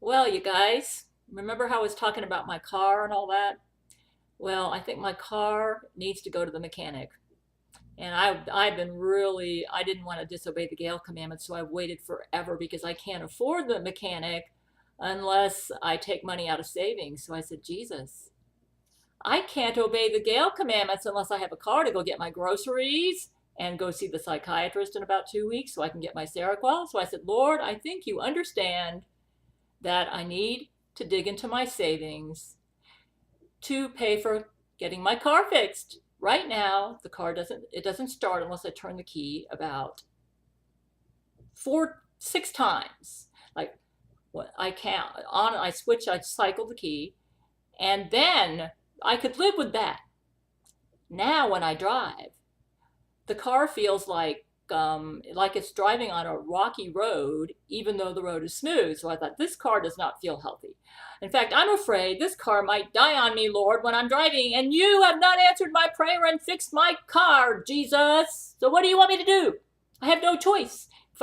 Well, you guys, remember how I was talking about my car and all that? Well, I think my car needs to go to the mechanic. And I've been really, I didn't want to disobey the Gale commandments, so I've waited forever because I can't afford the mechanic unless I take money out of savings. So I said, Jesus, I can't obey the Gale commandments unless I have a car to go get my groceries and go see the psychiatrist in about 2 weeks so I can get my Seroquel. So I said, Lord, I think you understand that I need to dig into my savings to pay for getting my car fixed. Right now, the car doesn't start unless I turn the key about 6 times. Like what I can't I switch, I cycle the key, and then I could live with that. Now when I drive, the car feels like it's driving on a rocky road, even though the road is smooth. So I thought, this car does not feel healthy. In fact, I'm afraid this car might die on me, Lord, when I'm driving, and you have not answered my prayer and fixed my car, Jesus. So what do you want me to do? I have no choice. If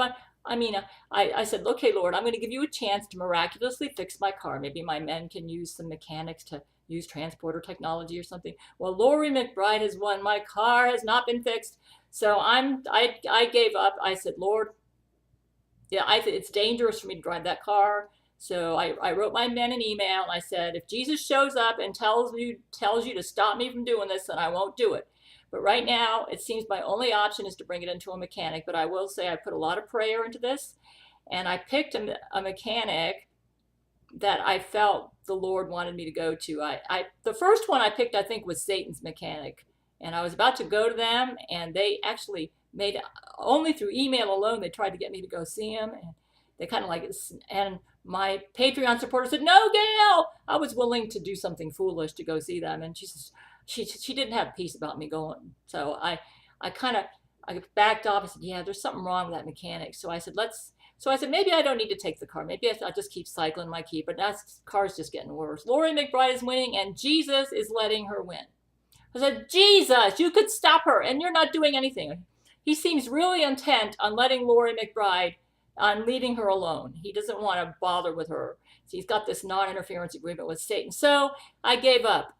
I said, okay, Lord, I'm going to give you a chance to miraculously fix my car. Maybe my men can use some mechanics to use transporter technology or something. Well, Lori McBride has won. My car has not been fixed. So I gave up. I said, Lord, yeah, it's dangerous for me to drive that car. So I wrote my men an email and I said, if Jesus shows up and tells you to stop me from doing this, then I won't do it. But right now, it seems my only option is to bring it into a mechanic. But I will say I put a lot of prayer into this, and I picked a mechanic that I felt the Lord wanted me to go to. The first one I picked, I think, was Satan's mechanic. And I was about to go to them, and they actually made, only through email alone, they tried to get me to go see him. And they kind of like, and my Patreon supporter said, no, Gail. I was willing to do something foolish to go see them. And she didn't have peace about me going. So I backed off. I said, yeah, there's something wrong with that mechanic. So I said, maybe I don't need to take the car. Maybe I'll just keep cycling my key. But that car's just getting worse. Lori McBride is winning, and Jesus is letting her win. I said, Jesus, you could stop her, and you're not doing anything. He seems really intent on letting Lori McBride, on leaving her alone. He doesn't want to bother with her. So he's got this non-interference agreement with Satan. So I gave up.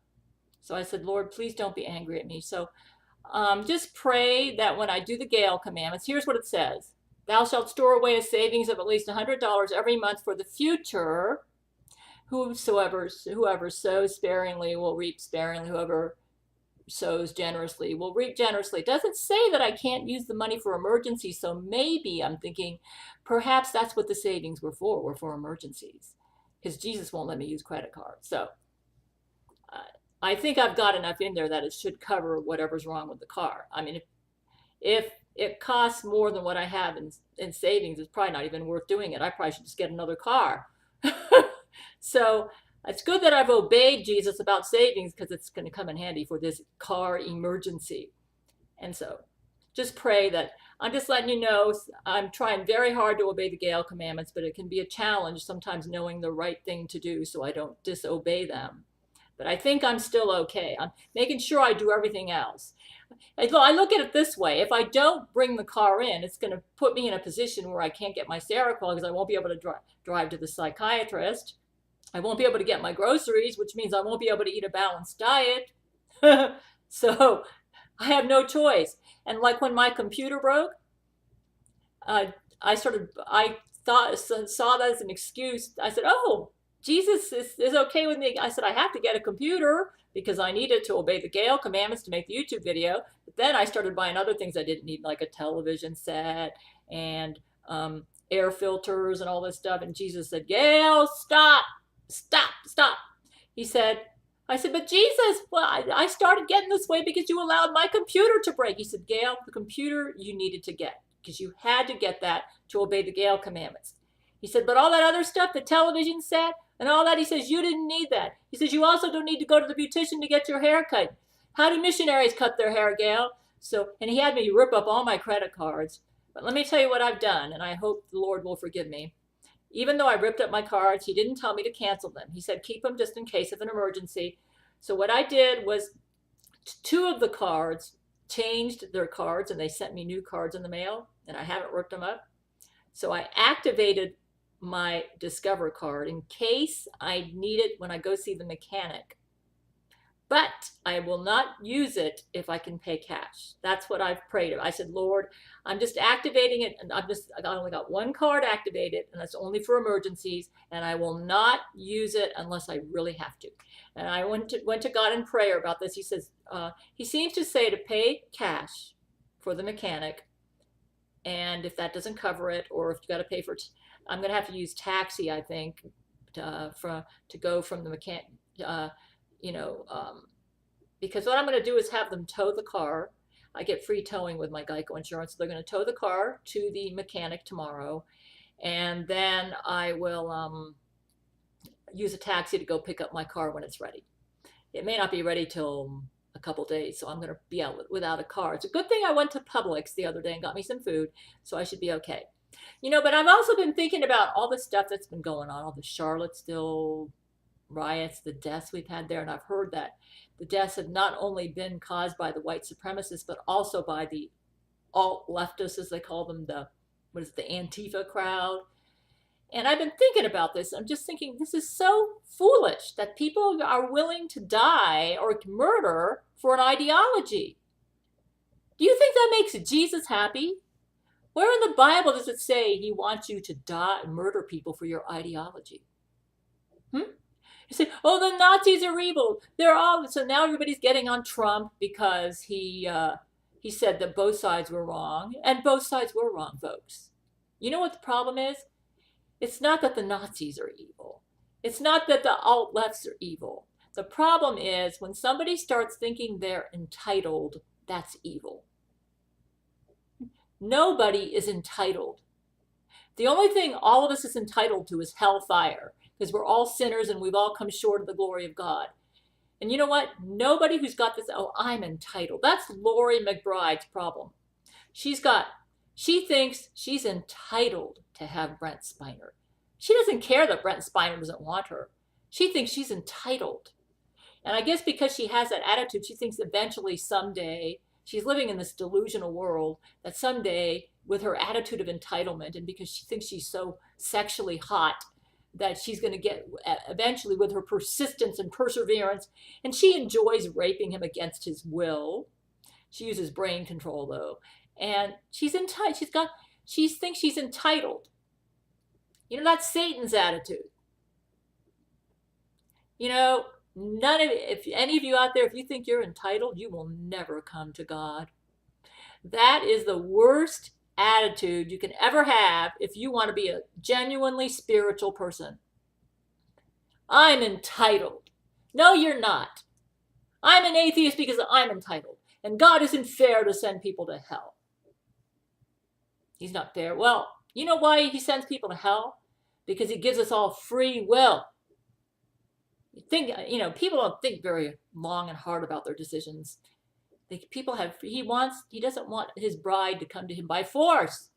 So I said, Lord, please don't be angry at me. So just pray that when I do the Gale commandments, here's what it says. Thou shalt store away a savings of at least $100 every month for the future. Whoever sows sparingly will reap sparingly. Whoever sows generously will reap generously. It doesn't say that I can't use the money for emergencies. So maybe I'm thinking perhaps that's what the savings were for emergencies, because Jesus won't let me use credit cards. So I think I've got enough in there that it should cover whatever's wrong with the car. I mean, if it costs more than what I have in savings, it's probably not even worth doing it. I probably should just get another car. So it's good that I've obeyed Jesus about savings, because it's going to come in handy for this car emergency. And so just pray that, I'm just letting you know, I'm trying very hard to obey the Gale commandments, but it can be a challenge sometimes knowing the right thing to do so I don't disobey them. But I think I'm still okay. I'm making sure I do everything else. I look at it this way. If I don't bring the car in, it's going to put me in a position where I can't get my Seroquel, because I won't be able to drive to the psychiatrist. I won't be able to get my groceries, which means I won't be able to eat a balanced diet. So I have no choice. And like when my computer broke, I saw that as an excuse. I said, oh, Jesus is okay with me. I said, I have to get a computer because I needed to obey the Gale commandments to make the YouTube video. But then I started buying other things I didn't need, like a television set and air filters and all this stuff. And Jesus said, Gail, stop. I said, but Jesus, well, I started getting this way because you allowed my computer to break. He said, Gail, the computer you needed to get, because you had to get that to obey the Gale commandments. He said, but all that other stuff, the television set and all that, he says, you didn't need that. He says, you also don't need to go to the beautician to get your hair cut. How do missionaries cut their hair, Gail? And he had me rip up all my credit cards. But let me tell you what I've done, and I hope the Lord will forgive me. Even though I ripped up my cards, he didn't tell me to cancel them. He said, keep them just in case of an emergency. So what I did was, 2 of the cards changed their cards, and they sent me new cards in the mail, and I haven't ripped them up. So I activated my Discover card in case I need it when I go see the mechanic. But I will not use it if I can pay cash. That's what I've prayed. I said, Lord, I'm just activating it, and I only got one card activated, and that's only for emergencies, and I will not use it unless I really have to. And I went to God in prayer about this. He says, he seems to say to pay cash for the mechanic, and if that doesn't cover it, or if you got to pay for it, I'm going to have to use taxi, I think, to go from the mechanic. Because what I'm going to do is have them tow the car. I get free towing with my Geico insurance. So they're going to tow the car to the mechanic tomorrow. And then I will use a taxi to go pick up my car when it's ready. It may not be ready till a couple days, so I'm going to be out without a car. It's a good thing I went to Publix the other day and got me some food, so I should be okay. But I've also been thinking about all the stuff that's been going on, all the Charlottesville riots, the deaths we've had there, and I've heard that the deaths have not only been caused by the white supremacists, but also by the alt-leftists, as they call them, the Antifa crowd. And I've been thinking about this. I'm just thinking, this is so foolish that people are willing to die or murder for an ideology. Do you think that makes Jesus happy? Where in the Bible does it say he wants you to die and murder people for your ideology? You say, oh, the Nazis are evil. So now everybody's getting on Trump because he said that both sides were wrong, and both sides were wrong, folks. You know what the problem is? It's not that the Nazis are evil. It's not that the alt-lefts are evil. The problem is when somebody starts thinking they're entitled, that's evil. Nobody is entitled. The only thing all of us is entitled to is hellfire, because we're all sinners and we've all come short of the glory of God. And you know what? Nobody who's got this, oh, I'm entitled. That's Lori McBride's problem. She thinks she's entitled to have Brent Spiner. She doesn't care that Brent Spiner doesn't want her. She thinks she's entitled. And I guess because she has that attitude, she thinks eventually someday, she's living in this delusional world, that someday with her attitude of entitlement, and because she thinks she's so sexually hot, that she's going to get eventually with her persistence and perseverance, and she enjoys raping him against his will. She uses brain control though, and she's entitled. She thinks she's entitled. That's Satan's attitude. If any of you out there, if you think you're entitled, you will never come to God. That is the worst attitude you can ever have if you want to be a genuinely spiritual person. I'm entitled. No, you're not. I'm an atheist because I'm entitled. And God isn't fair to send people to hell. He's not fair. Well, you know why he sends people to hell? Because he gives us all free will. People don't think very long and hard about their decisions. He doesn't want his bride to come to him by force.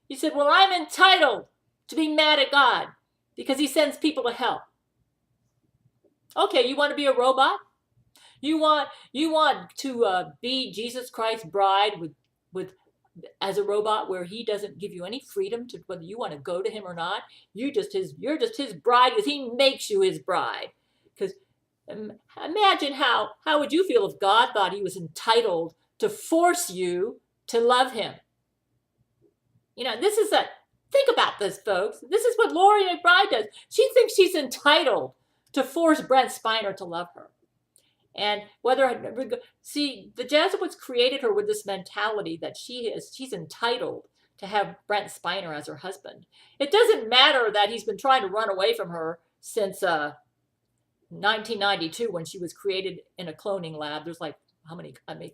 He said, well, I'm entitled to be mad at God because he sends people to hell. Okay, you want to be a robot? You want to be Jesus Christ's bride with as a robot where he doesn't give you any freedom to whether you want to go to him or not. You're just his bride because he makes you his bride. Because imagine how would you feel if God thought he was entitled to force you to love him? Think about this, folks. This is what Lori McBride does. She thinks she's entitled to force Brent Spiner to love her. And the Jesuits created her with this mentality that she's entitled to have Brent Spiner as her husband. It doesn't matter that he's been trying to run away from her since 1992 when she was created in a cloning lab. There's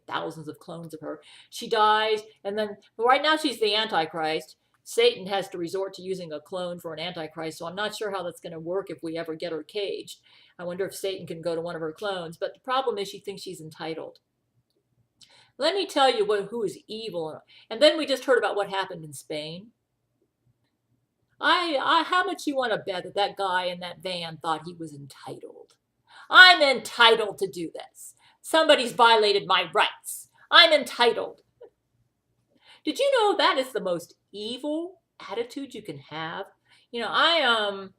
thousands of clones of her. She dies, and then right now she's the Antichrist. Satan has to resort to using a clone for an Antichrist, so I'm not sure how that's going to work if we ever get her caged. I wonder if Satan can go to one of her clones, but the problem is she thinks she's entitled. Let me tell you who is evil. And then we just heard about what happened in Spain. How much you want to bet that guy in that van thought he was entitled? I'm entitled to do this. Somebody's violated my rights. I'm entitled. Did you know that is the most evil attitude you can have? You know,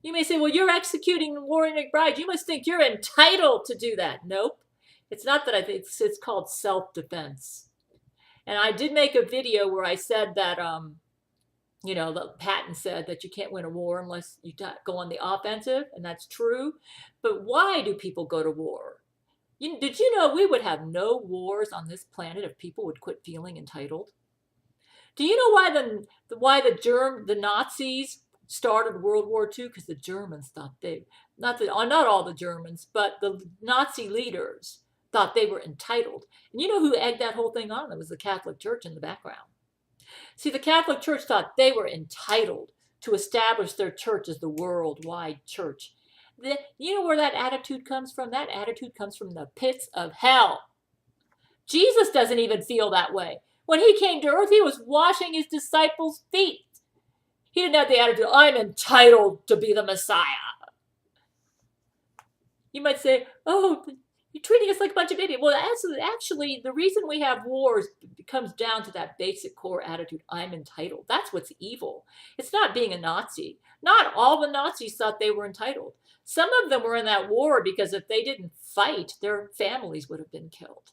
you may say, well, you're executing Laurie McBride. You must think you're entitled to do that. Nope. It's not that I think it's called self-defense. And I did make a video where I said that, you know, the patent said that you can't win a war unless you go on the offensive, and that's true. But why do people go to war? Did you know we would have no wars on this planet if people would quit feeling entitled? Do you know why the Nazis started World War II? Because the Germans thought not all the Germans, but the Nazi leaders thought they were entitled. And you know who egged that whole thing on? It was the Catholic Church in the background. See, the Catholic Church thought they were entitled to establish their church as the worldwide church. You know where that attitude comes from? That attitude comes from the pits of hell. Jesus doesn't even feel that way. When he came to earth, he was washing his disciples' feet. He didn't have the attitude, I'm entitled to be the Messiah. You might say, oh, you're treating us like a bunch of idiots. Well, actually, the reason we have wars comes down to that basic core attitude, I'm entitled. That's what's evil. It's not being a Nazi. Not all the Nazis thought they were entitled. Some of them were in that war because if they didn't fight, their families would have been killed.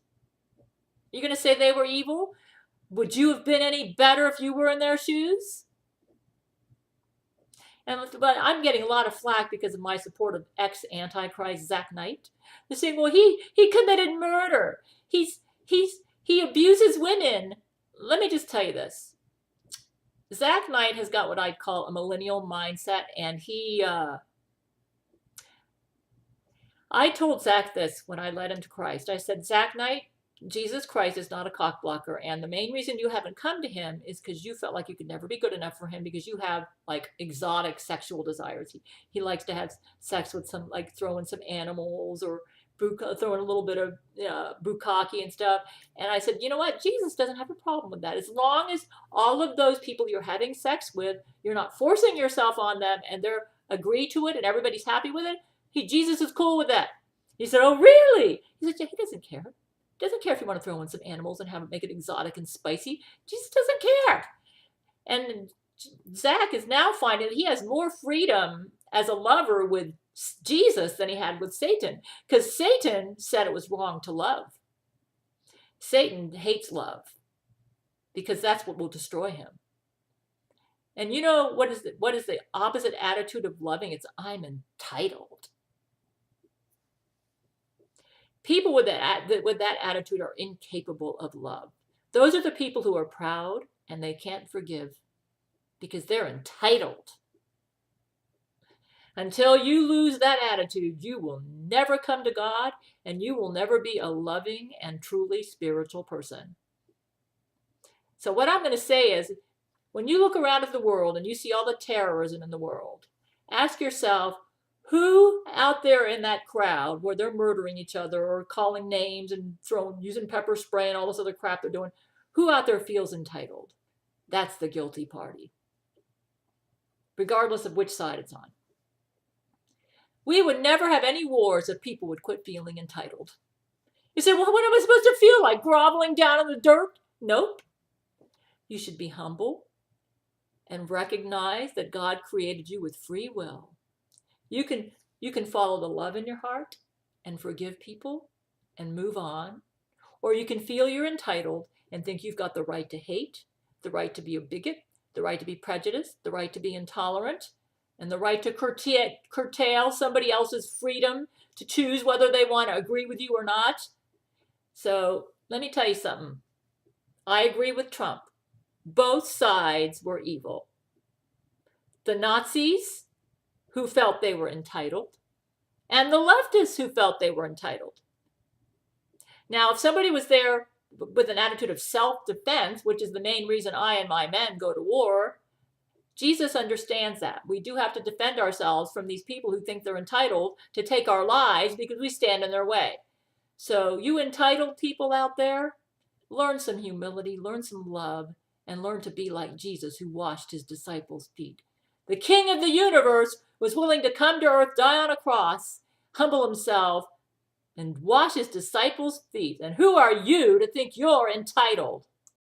You're going to say they were evil? Would you have been any better if you were in their shoes? But I'm getting a lot of flack because of my support of ex-Antichrist Zach Knight. They're saying, well, he committed murder. He abuses women. Let me just tell you this. Zach Knight has got what I'd call a millennial mindset, and I told Zach this when I led him to Christ. I said, Zach Knight, Jesus Christ is not a cock blocker, and the main reason you haven't come to him is because you felt like you could never be good enough for him because you have like exotic sexual desires. He likes to have sex with some, like throwing some animals or throwing a little bit of bukkake and stuff. And I said, you know what? Jesus doesn't have a problem with that. As long as all of those people you're having sex with, you're not forcing yourself on them and they're agree to it and everybody's happy with it. Jesus is cool with that. He said, oh, really? He said, yeah, he doesn't care. Doesn't care if you want to throw in some animals and have it make it exotic and spicy. Jesus doesn't care. And Zach is now finding that he has more freedom as a lover with Jesus than he had with Satan. Because Satan said it was wrong to love. Satan hates love because that's what will destroy him. And you know what is the opposite attitude of loving? It's I'm entitled. People with that attitude are incapable of love. Those are the people who are proud and they can't forgive because they're entitled. Until you lose that attitude, you will never come to God and you will never be a loving and truly spiritual person. So what I'm going to say is, when you look around at the world and you see all the terrorism in the world, ask yourself, who out there in that crowd where they're murdering each other or calling names and using pepper spray and all this other crap they're doing, who out there feels entitled? That's the guilty party, regardless of which side it's on. We would never have any wars if people would quit feeling entitled. You say, well, what am I supposed to feel like? Groveling down in the dirt? Nope. You should be humble and recognize that God created you with free will. You can follow the love in your heart and forgive people and move on. Or you can feel you're entitled and think you've got the right to hate, the right to be a bigot, the right to be prejudiced, the right to be intolerant, and the right to curtail somebody else's freedom to choose whether they want to agree with you or not. So let me tell you something. I agree with Trump. Both sides were evil. The Nazis, who felt they were entitled, and the leftists who felt they were entitled. Now, if somebody was there with an attitude of self-defense, which is the main reason I and my men go to war, Jesus understands that. We do have to defend ourselves from these people who think they're entitled to take our lives because we stand in their way. So you entitled people out there, learn some humility, learn some love, and learn to be like Jesus, who washed his disciples' feet. The King of the universe was willing to come to earth, die on a cross, humble himself, and wash his disciples' feet. And who are you to think you're entitled?